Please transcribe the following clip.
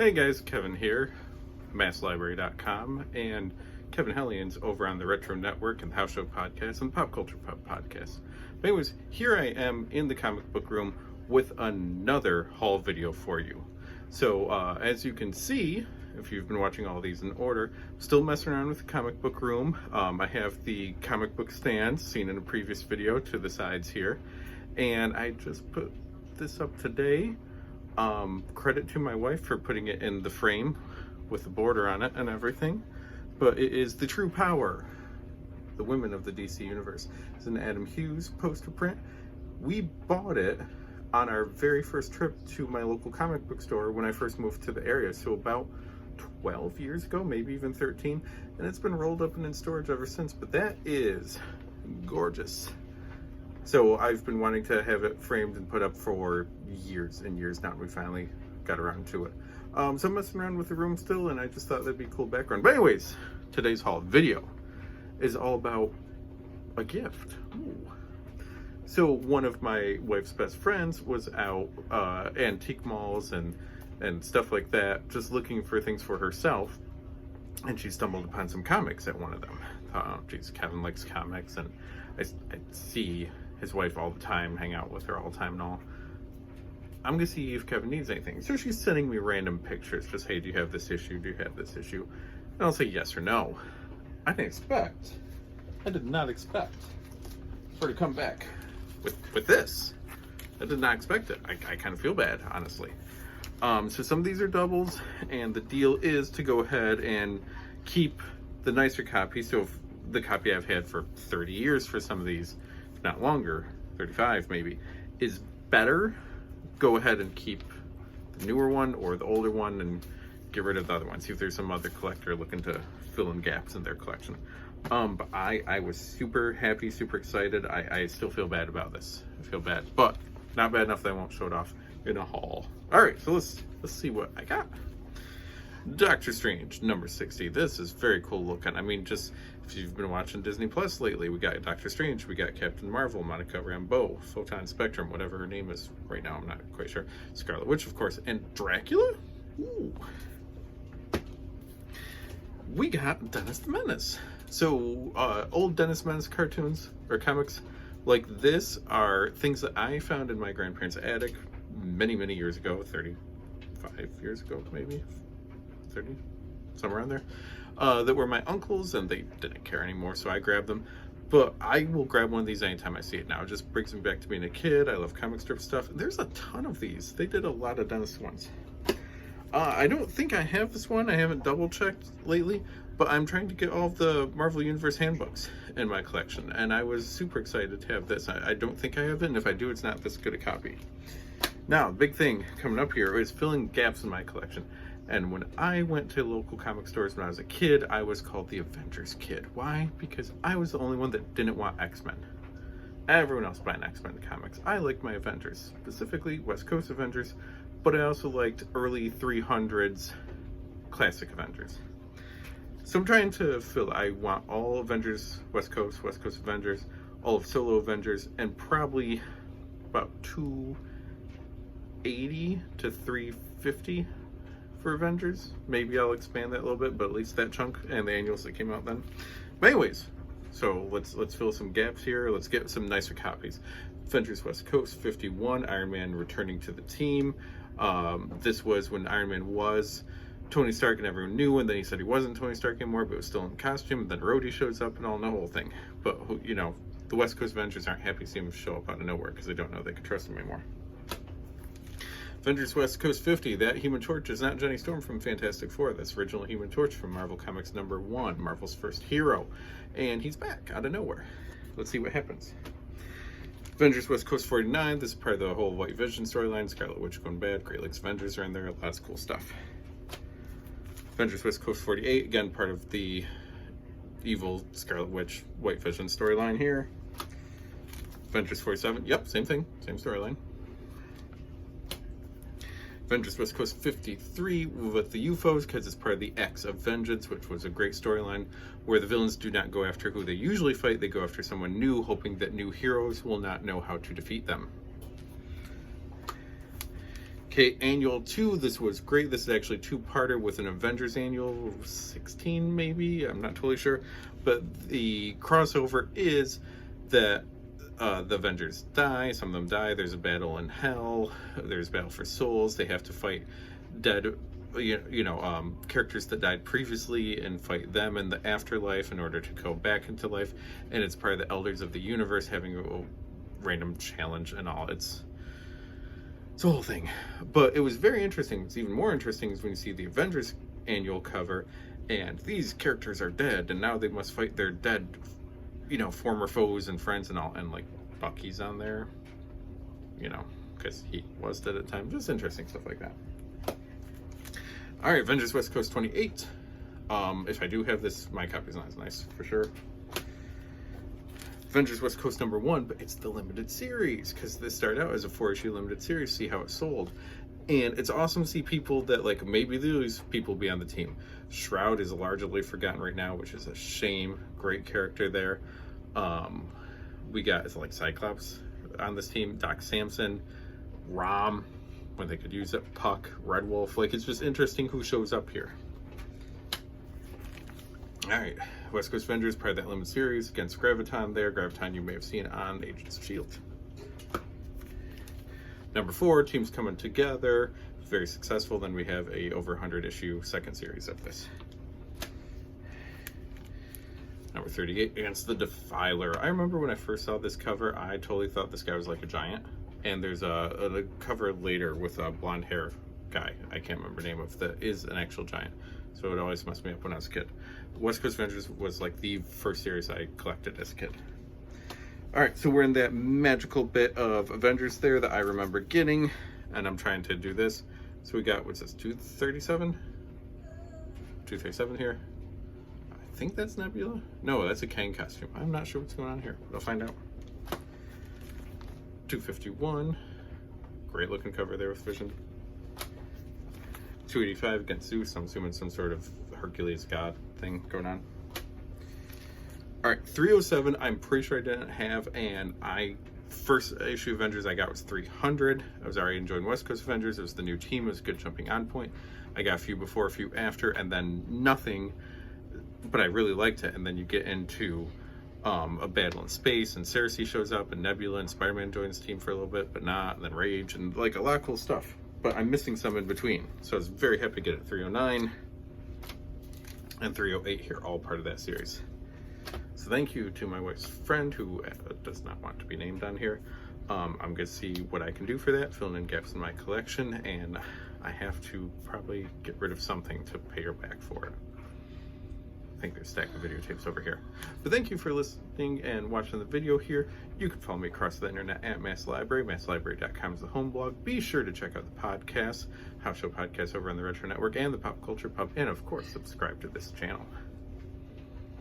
Hey guys, Kevin here, MassLibrary.com, and Kevin Hellions over on the Retro Network and the House Show Podcast and the Pop Culture Pub Podcast. But anyways, here I am in the comic book room with another haul video for you. So as you can see, if you've been watching all these in order, still messing around with the comic book room. I have the comic book stands seen in a previous video to the sides here, and I just put this up today. Credit to my wife for putting it in the frame with the border on it and everything, but it is The True Power, the Women of the DC Universe. It's an Adam Hughes poster print. We bought it on our very first trip to my local comic book store when I first moved to the area, so about 12 years ago, maybe even 13, and it's been rolled up and in storage ever since. But that is gorgeous. So I've been wanting to have it framed and put up for years and years now, and we finally got around to it. So I'm messing around with the room still, and I just thought that'd be a cool background. But anyways, today's haul video is all about a gift. Ooh. So one of my wife's best friends was out antique malls and stuff like that, just looking for things for herself, and she stumbled upon some comics at one of them. Oh geez, Kevin likes comics, and I see his wife all the time, hang out with her all the time and all. I'm gonna see if Kevin needs anything. So she's sending me random pictures, just, hey, do you have this issue? Do you have this issue? And I'll say yes or no. I did not expect for her to come back with this. I did not expect it. I kind of feel bad, honestly. So some of these are doubles, and the deal is to go ahead and keep the nicer copy. So if the copy I've had for 30 years for some of these, if not longer, 35 maybe, is better, go ahead and keep the newer one or the older one and get rid of the other one. See if there's some other collector looking to fill in gaps in their collection. But I was super happy, super excited. I still feel bad about this. I feel bad, but not bad enough that I won't show it off in a haul. All right, so let's see what I got. Doctor Strange number 60. This is very cool looking. I mean, just if you've been watching Disney Plus lately, we got Doctor Strange, we got Captain Marvel, Monica Rambeau, Photon Spectrum, whatever her name is right now, I'm not quite sure. Scarlet Witch, of course, and Dracula. Ooh. We got Dennis the Menace. So old Dennis Menace cartoons or comics like this are things that I found in my grandparents' attic many years ago, 35 years ago maybe, 30, somewhere around there, that were my uncles, and they didn't care anymore, so I grabbed them. But I will grab one of these anytime I see it now. It just brings me back to being a kid. I love comic strip stuff. There's a ton of these. They did a lot of Dennis ones. I don't think I have this one. I haven't double checked lately, but I'm trying to get all of the Marvel Universe handbooks in my collection, and I was super excited to have this. I don't think I have it, and if I do, it's not this good a copy. Now, the big thing coming up here is filling gaps in my collection. And when I went to local comic stores when I was a kid, I was called the Avengers Kid. Why? Because I was the only one that didn't want X-Men. Everyone else buying X-Men comics. I liked my Avengers, specifically West Coast Avengers, but I also liked early 300s classic Avengers. So I'm trying to fill, I want all Avengers, West Coast Avengers, all of Solo Avengers, and probably about 280 to 350 for Avengers. Maybe I'll expand that a little bit, but at least that chunk and the annuals that came out then. But anyways, so let's fill some gaps here. Let's get some nicer copies. Avengers West Coast 51, Iron Man returning to the team. This was when Iron Man was Tony Stark and everyone knew, and then he said he wasn't Tony Stark anymore, but was still in costume, and then Rhodey shows up and all the whole thing. But you know, the West Coast Avengers aren't happy to see him show up out of nowhere because they don't know they can trust him anymore. Avengers West Coast 50, that Human Torch is not Johnny Storm from Fantastic Four. That's original Human Torch from Marvel Comics #1, Marvel's first hero. And he's back out of nowhere. Let's see what happens. Avengers West Coast 49, this is part of the whole White Vision storyline. Scarlet Witch going bad, Great Lakes Avengers are in there, lots of cool stuff. Avengers West Coast 48, again part of the evil Scarlet Witch, White Vision storyline here. Avengers 47, yep, same thing, same storyline. Avengers West Coast 53 with the UFOs, because it's part of the X of Vengeance, which was a great storyline where the villains do not go after who they usually fight, they go after someone new, hoping that new heroes will not know how to defeat them. Okay, Annual 2, this was great. This is actually two-parter with an Avengers Annual 16, maybe? I'm not totally sure. But the crossover is that the Avengers die. Some of them die. There's a battle in hell. There's a battle for souls. They have to fight dead, characters that died previously and fight them in the afterlife in order to go back into life. And it's part of the Elders of the Universe having a random challenge and all. It's a whole thing. But it was very interesting. What's even more interesting is when you see the Avengers Annual cover and these characters are dead and now they must fight their dead, former foes and friends and all. And like Bucky's on there, because he was dead at the time. Just interesting stuff like that. All right, Avengers West Coast 28. If I do have this, my copy's not as nice for sure. Avengers West Coast #1, but it's the limited series because this started out as a 4-issue limited series. See how it sold, and it's awesome to see people that like maybe these people be on the team. Shroud is largely forgotten right now, which is a shame. Great character there. We got like Cyclops on this team, Doc Samson, Rom, when they could use it, Puck, Red Wolf. Like it's just interesting who shows up here. All right, West Coast Avengers, part of that limited series against Graviton there. Graviton you may have seen on Agents of S.H.I.E.L.D. #4, teams coming together. Very successful. Then we have a over 100 issue second series of this. #38, against the Defiler. I remember when I first saw this cover, I totally thought this guy was like a giant. And there's a cover later with a blonde hair guy, I can't remember the name of, that is an actual giant. So it always messed me up when I was a kid. West Coast Avengers was like the first series I collected as a kid. All right, so we're in that magical bit of Avengers there that I remember getting, and I'm trying to do this. So we got, what's this, 237? 237 here. I think that's Nebula. No, that's a Kang costume. I'm not sure what's going on here, but I'll find out. 251. Great looking cover there with Vision. 285 against Zeus. I'm assuming some sort of Hercules god thing going on. All right, 307, I'm pretty sure I didn't have, and first issue Avengers I got was 300. I was already enjoying West Coast Avengers. It was the new team. It was a good jumping on point. I got a few before, a few after, and then nothing, but I really liked it. And then you get into a battle in space, and Cersei shows up, and Nebula and Spider-Man joins the team for a little bit, but not, and then Rage, and like a lot of cool stuff. But I'm missing some in between. So I was very happy to get it. 309 and 308 here, all part of that series. So thank you to my wife's friend who does not want to be named on here. I'm going to see what I can do for that, filling in gaps in my collection, and I have to probably get rid of something to pay her back for it. I think there's a stack of videotapes over here. But thank you for listening and watching the video here. You can follow me across the internet at Mass Library. MassLibrary.com is the home blog. Be sure to check out the podcasts, House Show Podcast over on the Retro Network and the Pop Culture Pub, and of course, subscribe to this channel.